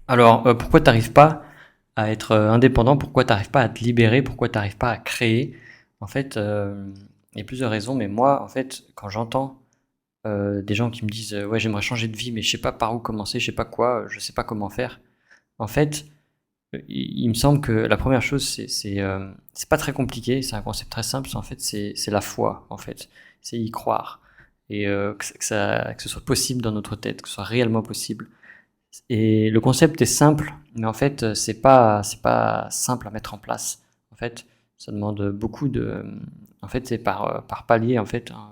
Alors, pourquoi t'arrives pas à être indépendant? Pourquoi t'arrives pas à te libérer? Pourquoi t'arrives pas à créer? En fait, il y a plusieurs raisons, mais moi, en fait, quand j'entends des gens qui me disent ouais, j'aimerais changer de vie, mais je sais pas par où commencer, je sais pas quoi, je sais pas comment faire. En fait, il me semble que la première chose, c'est pas très compliqué, c'est un concept très simple. En fait, c'est la foi. En fait, c'est y croire et que ce soit possible dans notre tête, que ce soit réellement possible. Et le concept est simple, mais en fait, c'est pas simple à mettre en place. En fait, ça demande beaucoup de. En fait, c'est par palier. En fait, hein.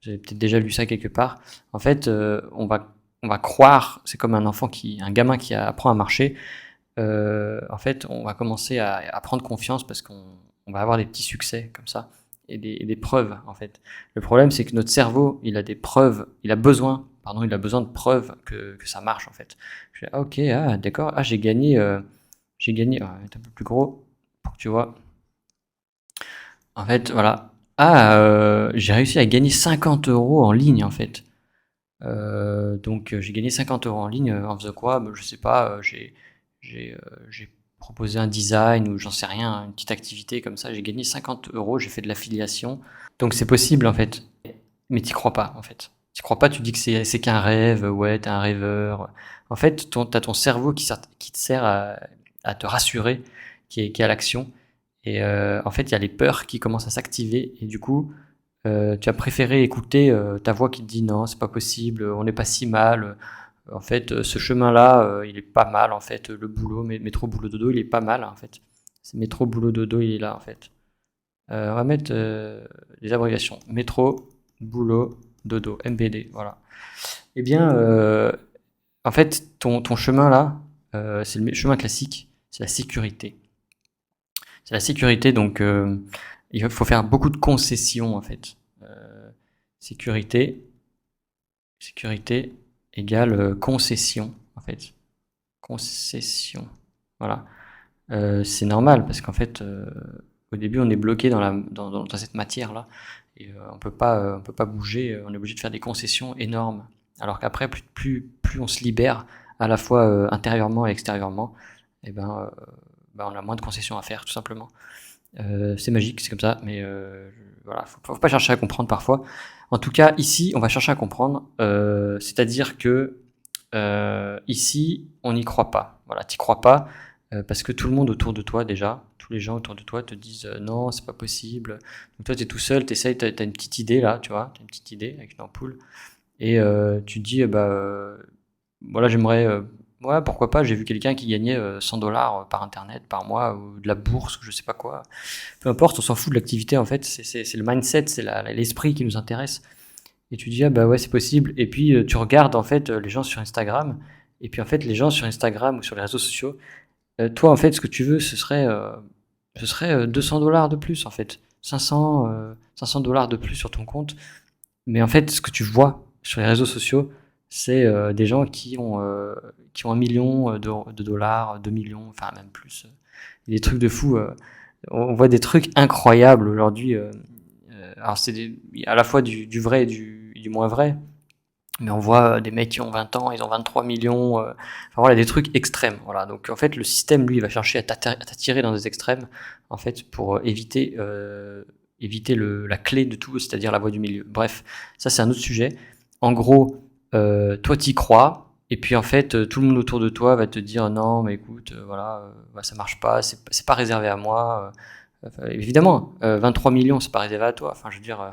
Vous avez peut-être déjà lu ça quelque part. En fait, on va croire. C'est comme un gamin qui apprend à marcher. En fait, on va commencer à prendre confiance parce qu'on va avoir des petits succès comme ça et des preuves en fait. Le problème, c'est que notre cerveau, il a des preuves, il a besoin de preuves que ça marche en fait. Je fais, ah, ok, ah, d'accord, ah, j'ai gagné, ah, un peu plus gros pour que tu vois. En fait, voilà. Ah, j'ai réussi à gagner 50 euros en ligne en fait. Donc j'ai gagné 50 euros en ligne en faisant quoi? Je sais pas, j'ai proposé un design ou j'en sais rien, une petite activité comme ça, j'ai gagné 50 euros, j'ai fait de l'affiliation. Donc c'est possible en fait, mais t'y crois pas en fait. T'y crois pas, tu dis que c'est qu'un rêve, ouais, t'es un rêveur. En fait, t'as ton cerveau qui te sert à te rassurer, qui est à l'action. Et en fait, il y a les peurs qui commencent à s'activer et du coup, tu as préféré écouter ta voix qui te dit non, c'est pas possible, on n'est pas si mal. En fait, ce chemin-là, il est pas mal. En fait, le boulot, métro, boulot, dodo, il est pas mal. En fait, c'est métro, boulot, dodo, il est là. En fait, on va mettre les abréviations métro, boulot, dodo, MBD. Voilà. Eh bien, en fait, ton chemin là, c'est le chemin classique, c'est la sécurité. C'est la sécurité, donc il faut faire beaucoup de concessions en fait. Sécurité, sécurité égale concession, en fait. Concession. Voilà. C'est normal parce qu'en fait, au début, on est bloqué dans cette matière-là. Et on peut pas bouger. On est obligé de faire des concessions énormes. Alors qu'après, plus on se libère, à la fois intérieurement et extérieurement, et ben, on a moins de concessions à faire, tout simplement. C'est magique, c'est comme ça, mais voilà, faut pas chercher à comprendre parfois. En tout cas, ici, on va chercher à comprendre, c'est-à-dire que ici, on n'y croit pas. Voilà, t'y crois pas parce que tout le monde autour de toi déjà, tous les gens autour de toi te disent non, c'est pas possible. Donc toi, t'es tout seul, t'essayes, t'as une petite idée là, tu vois, t'as une petite idée avec une ampoule et tu te dis voilà, j'aimerais. Ouais, pourquoi pas, j'ai vu quelqu'un qui gagnait 100 $ par internet par mois ou de la bourse ou je sais pas quoi. Peu importe, on s'en fout de l'activité en fait, c'est le mindset, c'est l'esprit qui nous intéresse. Et tu dis, ah bah ouais, c'est possible. Et puis tu regardes en fait les gens sur Instagram. Et puis en fait, les gens sur Instagram ou sur les réseaux sociaux, toi en fait, ce que tu veux, ce serait 200 $ de plus en fait. 500 $ de plus sur ton compte. Mais en fait, ce que tu vois sur les réseaux sociaux, c'est des gens qui ont 1 million de dollars, 2 millions, enfin même plus. Des trucs de fou. On voit des trucs incroyables aujourd'hui. Alors à la fois du vrai et du moins vrai, mais on voit des mecs qui ont 20 ans, ils ont 23 millions. Enfin voilà, des trucs extrêmes. Voilà. Donc en fait, le système, lui, il va chercher à t'attirer dans des extrêmes, en fait, pour éviter la clé de tout, c'est-à-dire la voie du milieu. Bref, ça c'est un autre sujet. En gros, toi t'y crois, et puis en fait, tout le monde autour de toi va te dire non, mais écoute, voilà, bah, ça marche pas, c'est pas réservé à moi. Enfin, évidemment, 23 millions, c'est pas réservé à toi. Enfin, je veux dire,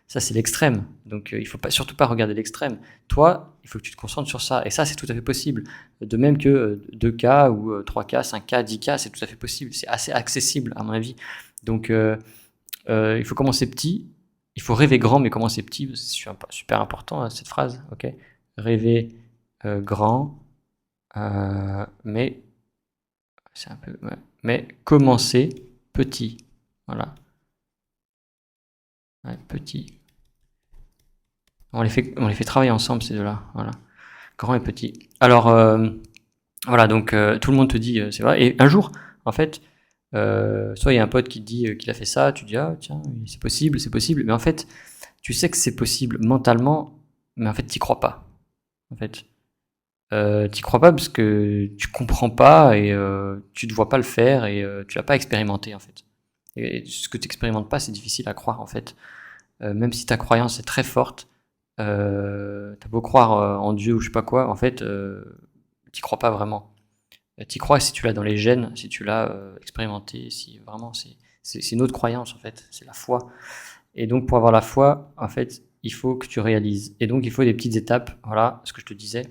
ça c'est l'extrême. Donc il faut surtout pas regarder l'extrême. Toi, il faut que tu te concentres sur ça. Et ça, c'est tout à fait possible. De même que 2K ou 3K, 5K, 10K, c'est tout à fait possible. C'est assez accessible, à mon avis. Donc il faut commencer petit. Il faut rêver grand, mais commencer petit. C'est super important, cette phrase. Ok. Rêver grand, mais c'est un peu. Ouais. Mais commencer petit. Voilà. Ouais, petit. On les fait travailler ensemble, ces deux-là. Voilà. Grand et petit. Alors, voilà, donc tout le monde te dit, c'est vrai. Et un jour, en fait, soit il y a un pote qui te dit qu'il a fait ça, tu dis, ah tiens, c'est possible, c'est possible. Mais en fait, tu sais que c'est possible mentalement, mais en fait, t'y crois pas. En fait. T'y crois pas parce que tu comprends pas et tu te vois pas le faire et tu l'as pas expérimenté en fait. Et ce que tu expérimentes pas, c'est difficile à croire en fait. Même si ta croyance est très forte, t'as beau croire en Dieu ou je sais pas quoi, en fait, t'y crois pas vraiment. T'y crois si tu l'as dans les gènes, si tu l'as expérimenté, si vraiment c'est une autre croyance en fait, c'est la foi. Et donc pour avoir la foi, en fait, il faut que tu réalises. Et donc il faut des petites étapes, voilà ce que je te disais.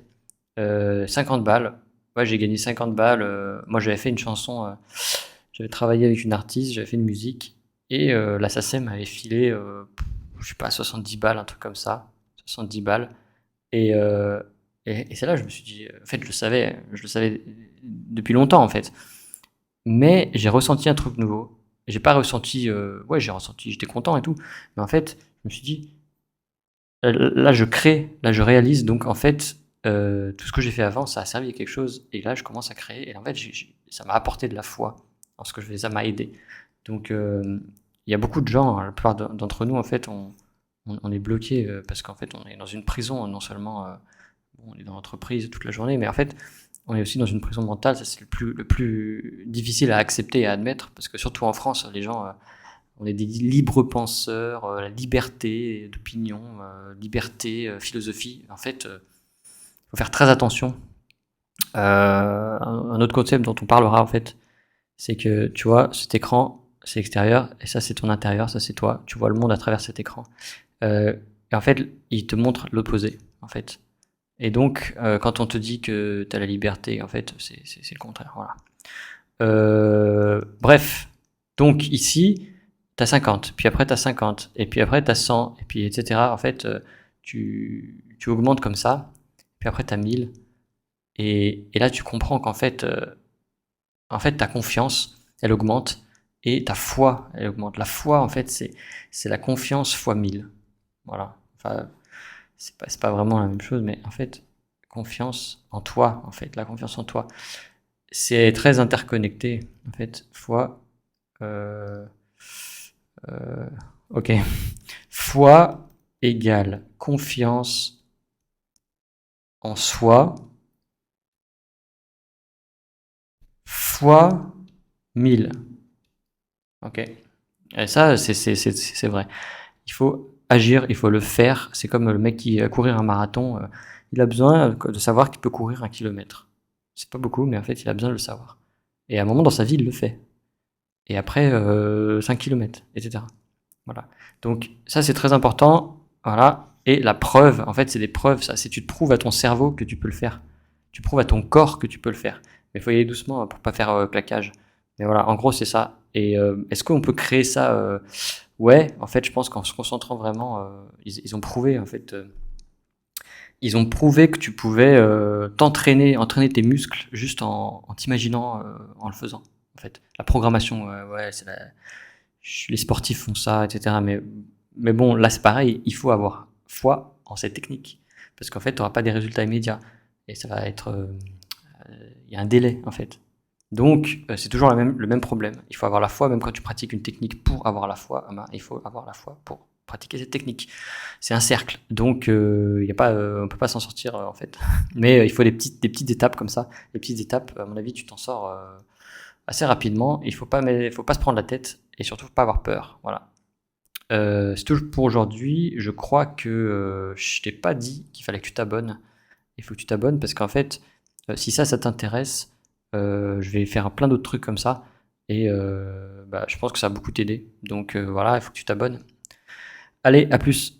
50 balles. Ouais, j'ai gagné 50 balles. Moi, j'avais fait une chanson, j'avais travaillé avec une artiste, j'avais fait une musique, et la SACEM m'avait filé, je sais pas, 70 balles, un truc comme ça. 70 balles. Et, c'est là que je me suis dit, en fait, je le savais depuis longtemps, en fait. Mais j'ai ressenti un truc nouveau. J'ai pas ressenti, ouais, j'ai ressenti, j'étais content et tout. Mais en fait, je me suis dit, là, je crée, là, je réalise. Donc, en fait, tout ce que j'ai fait avant, ça a servi à quelque chose. Et là, je commence à créer. Et en fait, ça m'a apporté de la foi dans ce que je faisais. Ça m'a aidé. Donc, il y a beaucoup de gens, hein, la plupart d'entre nous, en fait, on est bloqué parce qu'en fait, on est dans une prison. Non seulement on est dans l'entreprise toute la journée, mais en fait, on est aussi dans une prison mentale. Ça, c'est le plus difficile à accepter et à admettre. Parce que surtout en France, les gens. On est des libres penseurs, la liberté d'opinion, liberté, philosophie. En fait, il faut faire très attention. Un autre concept dont on parlera en fait, c'est que tu vois, cet écran, c'est extérieur, et ça c'est ton intérieur, ça c'est toi. Tu vois le monde à travers cet écran. Et en fait, il te montre l'opposé, en fait. Et donc, quand on te dit que tu as la liberté, en fait, c'est le contraire. Voilà. Bref, donc ici, t'as 50, puis après t'as 50, et puis après t'as 100, et puis etc. En fait, tu augmentes comme ça, puis après t'as 1000, et là tu comprends qu'en fait, ta confiance, elle augmente, et ta foi, elle augmente. La foi, en fait, c'est la confiance fois 1000. Voilà. Enfin, c'est pas vraiment la même chose, mais en fait, confiance en toi, en fait, la confiance en toi, c'est très interconnecté, en fait, foi. Euh, ok. Foi égale confiance en soi fois 1000. Ok. Et ça, c'est vrai. Il faut agir, il faut le faire. C'est comme le mec qui va courir un marathon. Il a besoin de savoir qu'il peut courir 1 kilomètre. C'est pas beaucoup, mais en fait, il a besoin de le savoir. Et à un moment dans sa vie, il le fait. Et après, 5 kilomètres, etc. Voilà. Donc ça c'est très important. Voilà. Et la preuve, en fait, c'est des preuves. Ça, c'est tu te prouves à ton cerveau que tu peux le faire. Tu prouves à ton corps que tu peux le faire. Mais il faut y aller doucement pour pas faire claquage. Mais voilà, en gros c'est ça. Et est-ce qu'on peut créer ça Ouais, en fait, je pense qu'en se concentrant vraiment, ils ont prouvé en fait. Ils ont prouvé que tu pouvais entraîner tes muscles juste en t'imaginant en le faisant. En fait, la programmation, ouais, les sportifs font ça, etc. Mais bon, là c'est pareil, il faut avoir foi en cette technique. Parce qu'en fait, tu n'auras pas des résultats immédiats. Et ça va être. Il y a un délai, en fait. Donc, c'est toujours le même problème. Il faut avoir la foi, même quand tu pratiques une technique pour avoir la foi, il faut avoir la foi pour pratiquer cette technique. C'est un cercle. Donc, on ne peut pas s'en sortir, en fait. Mais il faut des petites étapes comme ça. Les petites étapes, à mon avis, tu t'en sors assez rapidement. Il faut pas se prendre la tête et surtout pas avoir peur. Voilà. C'est tout pour aujourd'hui. Je crois que je t'ai pas dit qu'il fallait que tu t'abonnes. Il faut que tu t'abonnes parce qu'en fait, si ça t'intéresse, je vais faire plein d'autres trucs comme ça. Et je pense que ça va beaucoup t'aider. Donc voilà, il faut que tu t'abonnes. Allez, à plus.